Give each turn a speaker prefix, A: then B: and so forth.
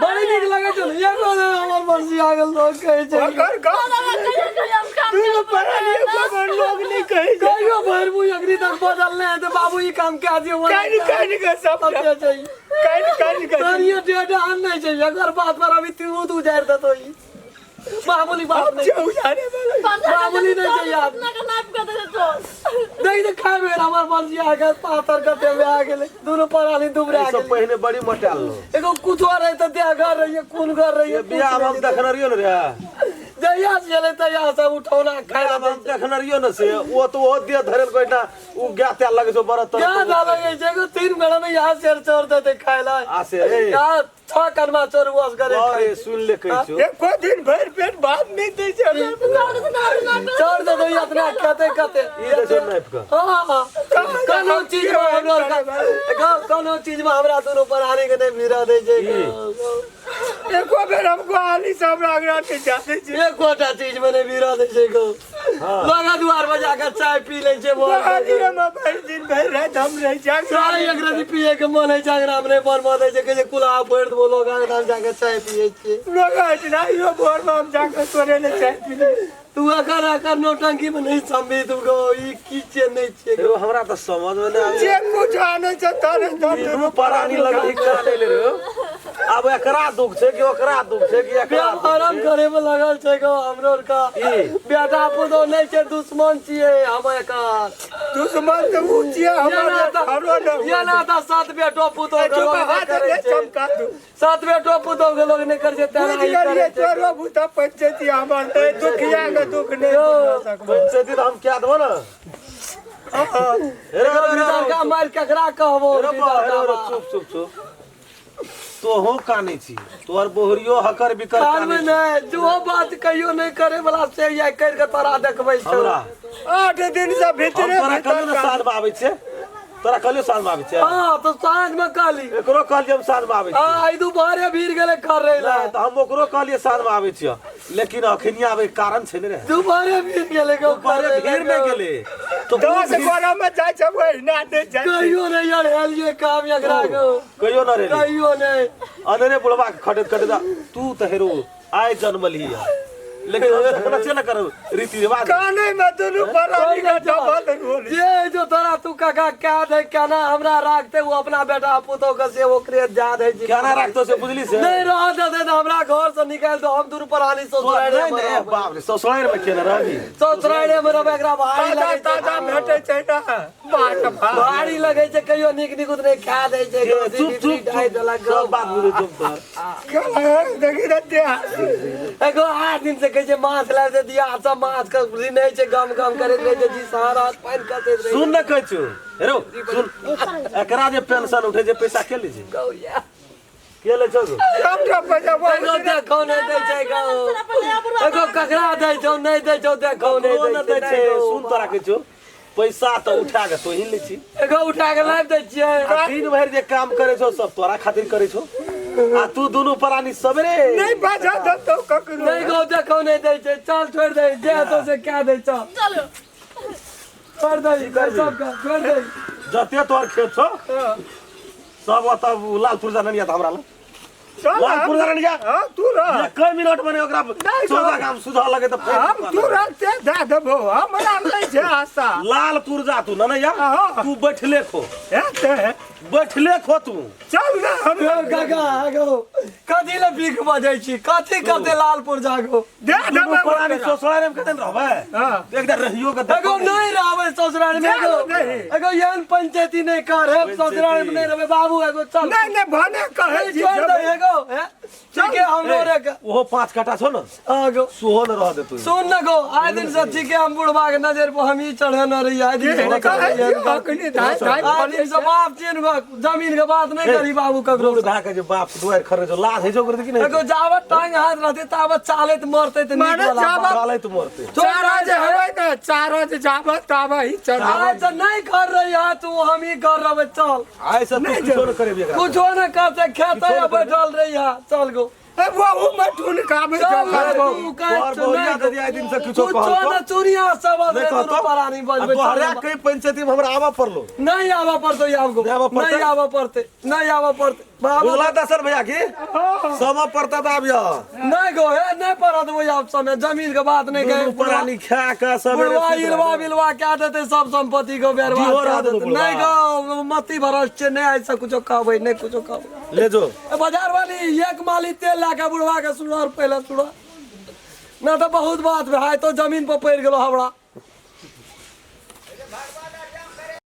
A: बड़ी नीक लगे छो ये को हमर मर्जी आ गेल लोग कहे छै
B: कर तू तो पढ़ा नहीं खबर लोग नहीं कहे
A: कहियो भर मुई अगरी तक बदलने है तो बाबू ये काम क्या दियो
B: काई का सब
A: क्या चाहिए
B: काई का
A: ये डेटा आन नहीं चाहिए अगर बात पर अभी तू जा रहा तो ही मामूली बात नहीं मामूली नहीं चाहिए आप नहीं खा मेरा हमार मर्जी आ गया पातर करते हुए आ गेले दोनों परानी दुबरे आ
C: सब पहले बड़ी मटाल लो
A: एगो कुछ और है तो त्या घर रही है कौन घर रही है
C: बियाह हम देखन रियो न रे
A: जया चले तया सब उठौना खाइला
C: हम देखन रियो न से वो तो वो दिया धरल कोइटा उ गाते लगे सो बरत
A: क्या ना लगे जेगो 3 बेला में यहां शेर चोर देते खाइला
C: आसे रे
A: यार 6 करमा चोर वास करे
C: अरे सुन ले कहि छो
B: एक को दिन भर पेट बात नहीं दे चले
A: चोर दे दो अपना कहते
C: ई दे नाइप का
A: हां कोनो चीज में हमरा कोनो चीज में हमरा दोनों पर आने के नहीं भिरा दे जे
B: एको बेर हमको आली सब रागरा के जाते छे
A: एक कोटा चीज में नहीं भिरा दे जे को लगा द्वार में जाकर चाय पी ले छे वो
B: आली रे म भाई दिन भर रात हम रह जाग
A: चाय अंग्रेजी पिए के मन है जागर हमने मन मत है के कुला फोड़ दो लोग आगे जाकर चाय पिए छे
B: लोग इतना यो भोर में हम जाकर सोरे ले चाय पी
A: तू आकर नौटंकी में नहीं समझी तुमको ई कीचे नहीं छे
C: रो हमरा तो समझ में नहीं आवे
B: जे कुछ आने छ तारे
C: रो परानी लगी करा ले रे अब एकरा दुख छे कि ओकरा दुख छे कि एकरा
A: आराम करे में लगल छे को हमरो का बेटा पुतो नहीं छे दुश्मन छिए हम एकर
B: दुश्मन तो ऊंचिया हमारे
A: ये ना था सात बेटो पुतो
B: करे चमका दू
A: सात बेटो पुतो के लोग नहीं कर जेता
B: नहीं करे तोरो भूता पंचायती हमार दुखिया के दुख नहीं
C: पंचायती हम क्या दो ना
A: रे का मार ककरा कहबो
C: चुप तो हो काने छी तोर बोहरियो हकर बिकर
A: काने नहीं जो बात कहियो नहीं करे वाला से या कर के तोरा देखबै छौ
B: 8 दिन से भीतरे
C: तोरा कल साल में आबै छे तोरा कलियो साल में आबै छे
A: हां तो सांझ में काली
C: एकरो कल जब साल में आबै छे
A: हां ई दुबारे भीड़ गेले कर रेला
C: तो हम ओकरो कहलिए साल में आबै छियो लेकिन अखनिया आबै कारण छै ने रे
A: दुबारे भीड़ गेले के
C: पर भीड़ में गेले तो
B: 10 गोरा में जाय छ वही ना दे जाय
A: कहियो नहीं यार हेलिए काम एकरा को
C: कहियो ना रे
A: कहियो नहीं
C: अनरे बुढ़वा खटत तू तो हेरो आए जन्म लिया लेकिन हम चला कर रीति रिवाज
B: काने में दोनों परानी का डबल रोल
A: ये जो तोरा तू काका क्या दे क्या ना हमरा राखते वो अपना बेटा पुतो के से ओकरे जा दे
C: क्या ना राखतो से बुझली से
A: नहीं रह दे हमरा घर से निकाल दो हम दूर परानी ससुराल
C: नहीं बाप रे ससुराल में केना रहबी
A: ससुराल में रब एकरा भारी लगे
B: ताजा भेटे छै ना बाट
A: भारी लगे छै कहियो निक उतने खा दे छै
C: चुप ढाई देला सब बात बुझे तुम तो
B: देखि दे
A: एगो 8 दिन से जे माछ ला दे दिया सब माछ का नहीं छे गम करे रहे जी सारा पानी काटे रहे
C: सुन न कहै छु हेरो सुन एकरा जे पेंशन उठे जे पैसा के लै छै
A: गौया
C: के लै छौ
B: सबटा पैसा
A: एगो देखो नहीं दे छै गौ एगो ककरा दे छौ नहीं दे छौ देखो नहीं दे छै
C: सुन तोरा कहै छु पैसा तो उठा के तो ही लै छी
A: एगो उठा के लाइव दे छियै
C: दिन भर जे काम करे छौ सब तोरा खातिर करे छौ आ तू दोनों परानी सबरे
B: नहीं बाजा तो ककरो
A: नहीं गो देखो नहीं दे छै चल छोड़ दे जे तो से क्या दे चल
D: चलो
A: छोड़ दे सब का छोड़ दे
C: जते तोर खेत छौ सब ओत लालपुर जाना नहीं हमरा ला लालपुर जाना नहीं
B: हां तू रह
C: कई मिनट में ओकरा 14 काम सुधा लगे तो
B: हम तू रहते दे देबो हमरा नहीं छै आशा
C: लालपुर जा तू ना या तू बैठले खो
B: हेते
C: बैठले खो तू
B: चल ना हम
A: काका आगो कथी ले भीख बजै छी कथी करते लालपुर जागो
B: दे देबो
C: परानी ससुराल में कतन रहबे
B: हां
C: एकदम रहियो के
A: एगो नहीं रहबे ससुराल में एगो यहन पंचायती नहीं करे ससुराल में नहीं रहबे बाबू एगो चल
B: नहीं भने कहे जी
A: छोड़ दे एगो ठीक है हम रे
C: ओहो 5 काटा छो ना
A: आगो
C: सोहो न रह दे तू
A: सुन न गो आए दिन से ठीक है हम बुढ़वा के नजर पर हम ही चढ़े न रही आए दिन से
B: कने
A: आए दिन से बाप चीन जमीन के बात नहीं करी बाबू ककरो
C: दूर धा के जे बाप दुआर खरे जो लाज है जो कर कि नहीं
A: एगो जावत टांग हाथ रहते तावत चालत मरते त नीक वाला
B: जावत
C: चाले तू मरते
B: चारा जे हवे न चारा जे जावत तावा ही चढ़ा
A: आज नहीं कर रही है तू हम ही कर रहे चल
C: ऐसा तू कुछ न करे बेगरा
A: कुछ न करते खेते बैठल रही है चल गो
B: वो मठुन का में
C: और बोलिया दे दिया दिन से कुछ कहल
A: न चुरिया सब
C: नहीं कहतो
A: परानी बजबे
C: तो हरे कई पंचायती में हमरा आवा पड़लो
A: नहीं आवा पड़तो आपको नहीं आवा पड़ते नहीं आवा पड़ते
C: बुझला दसर भैया की सम पड़ता था अभिया
A: नहीं गो है नहीं पड़ा तो वही आप समय जमीन के बात नहीं गए
C: पुरानी खा का सब
A: बुढ़वा इलवा बिलवा क्या देते सब संपत्ति को बर्बाद कर देते नहीं गो मती भरस नहीं ऐसा कुछ कहबे नहीं कुछ कहबे
C: ले जो
A: बाजार वाली एक माली तेल लाके बुढ़वा के सुना और पहले सुना ना तो बहुत बात है तो जमीन पर पैर गेलो हवड़ा